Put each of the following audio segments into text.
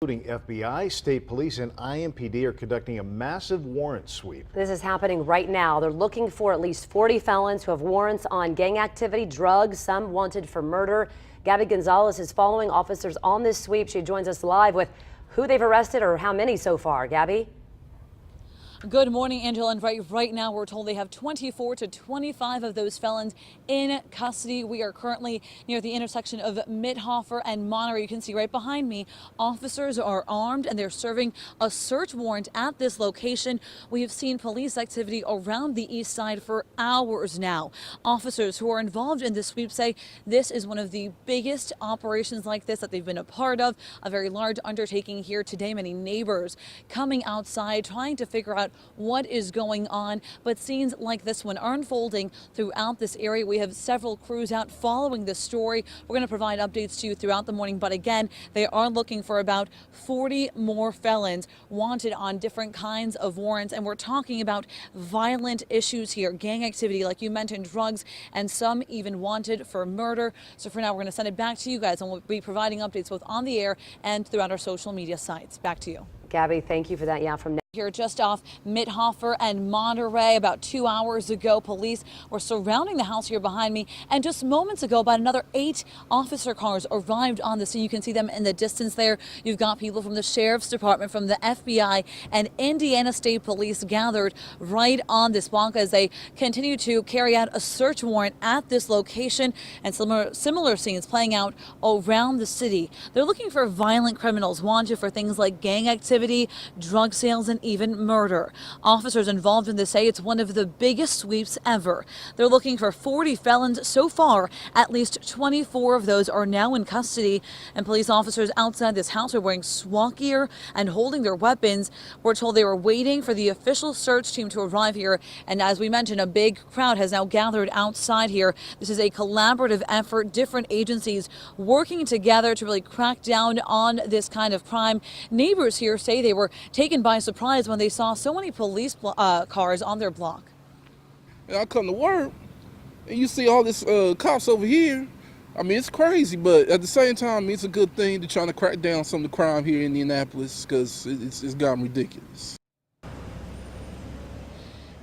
Including FBI, state police, and IMPD are conducting a massive warrant sweep. This is happening right now. They're looking for at least 40 felons who have warrants on gang activity, drugs, some wanted for murder. Gabby Gonzalez is following officers on this sweep. She joins us live with who they've arrested or how many so far. Gabby? Good morning, Angela. And right now we're told they have 24 to 25 of those felons in custody. We are currently near the intersection of Mithofer and Monterey. You can see right behind me, officers are armed and they're serving a search warrant at this location. We have seen police activity around the east side for hours now. Officers who are involved in this sweep say this is one of the biggest operations like this that they've been a part of, a very large undertaking here today. Many neighbors coming outside trying to figure out what is going on, but scenes like this one are unfolding throughout this area. We have several crews out following this story. We're going to provide updates to you throughout the morning, but again, they are looking for about 40 more felons wanted on different kinds of warrants, and we're talking about violent issues here, gang activity, like you mentioned, drugs, and some even wanted for murder. So for now, we're going to send it back to you guys, and we'll be providing updates both on the air and throughout our social media sites. Back to you. Gabby, thank you for that. Yeah, from here just off Mithofer and Monterey. About 2 hours ago, police were surrounding the house here behind me, and just moments ago, about another 8 officer cars arrived on the scene. You can see them in the distance there. You've got people from the Sheriff's Department, from the FBI, and Indiana State Police gathered right on this block as they continue to carry out a search warrant at this location, and similar scenes playing out around the city. They're looking for violent criminals wanted for things like gang activity, drug sales, and even murder. Officers involved in this say it's one of the biggest sweeps ever. They're looking for 40 felons so far. At least 24 of those are now in custody, and police officers outside this house are wearing SWAT gear and holding their weapons. We're told they were waiting for the official search team to arrive here, and as we mentioned, a big crowd has now gathered outside here. This is a collaborative effort, different agencies working together to really crack down on this kind of crime. Neighbors here say they were taken by surprise when they saw so many police cars on their block. And I come to work and you see all this cops over here. I mean, it's crazy, but at the same time, it's a good thing to trying to crack down some of the crime here in Indianapolis, because it's gotten ridiculous.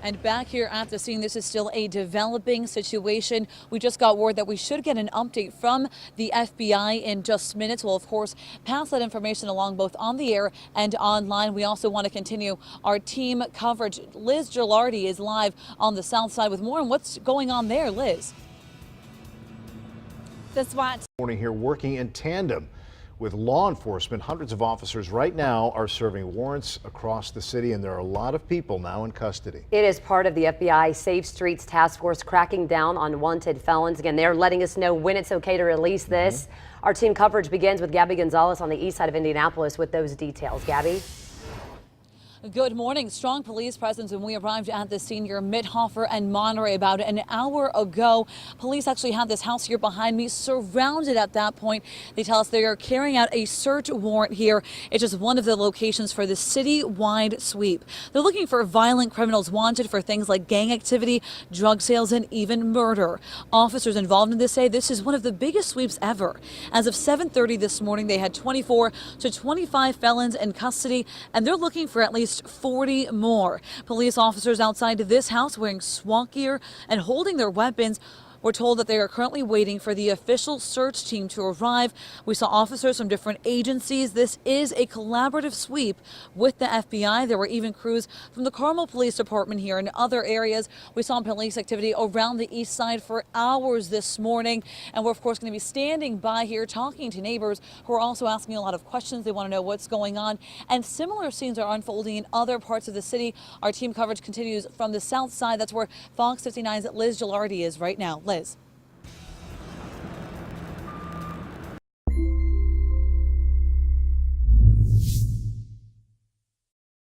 And back here at the scene, this is still a developing situation. We just got word that we should get an update from the FBI in just minutes. We'll, of course, pass that information along both on the air and online. We also want to continue our team coverage. Liz Gilardi is live on the south side with more on what's going on there. Liz. The SWAT Morning here working in tandem with law enforcement. Hundreds of officers right now are serving warrants across the city, and there are a lot of people now in custody. It is part of the FBI Safe Streets Task Force cracking down on wanted felons. Again, they're letting us know when it's okay to release this. Our team coverage begins with Gabby Gonzalez on the east side of Indianapolis with those details. Gabby? Good morning. Strong police presence when we arrived at the scene here, Mithofer and Monterey, about an hour ago. Police actually had this house here behind me surrounded at that point. They tell us they are carrying out a search warrant here. It's just one of the locations for the city-wide sweep. They're looking for violent criminals wanted for things like gang activity, drug sales, and even murder. Officers involved in this say this is one of the biggest sweeps ever. As of 7:30 this morning, they had 24 to 25 felons in custody, and they're looking for at least 40 more. Police officers outside this house wearing SWAT gear and holding their weapons. We're told that they are currently waiting for the official search team to arrive. We saw officers from different agencies. This is a collaborative sweep with the FBI. There were even crews from the Carmel Police Department here and other areas. We saw police activity around the east side for hours this morning. And we're, of course, going to be standing by here talking to neighbors who are also asking a lot of questions. They want to know what's going on. And similar scenes are unfolding in other parts of the city. Our team coverage continues from the south side. That's where Fox 59's Liz Gilardi is right now. Liz.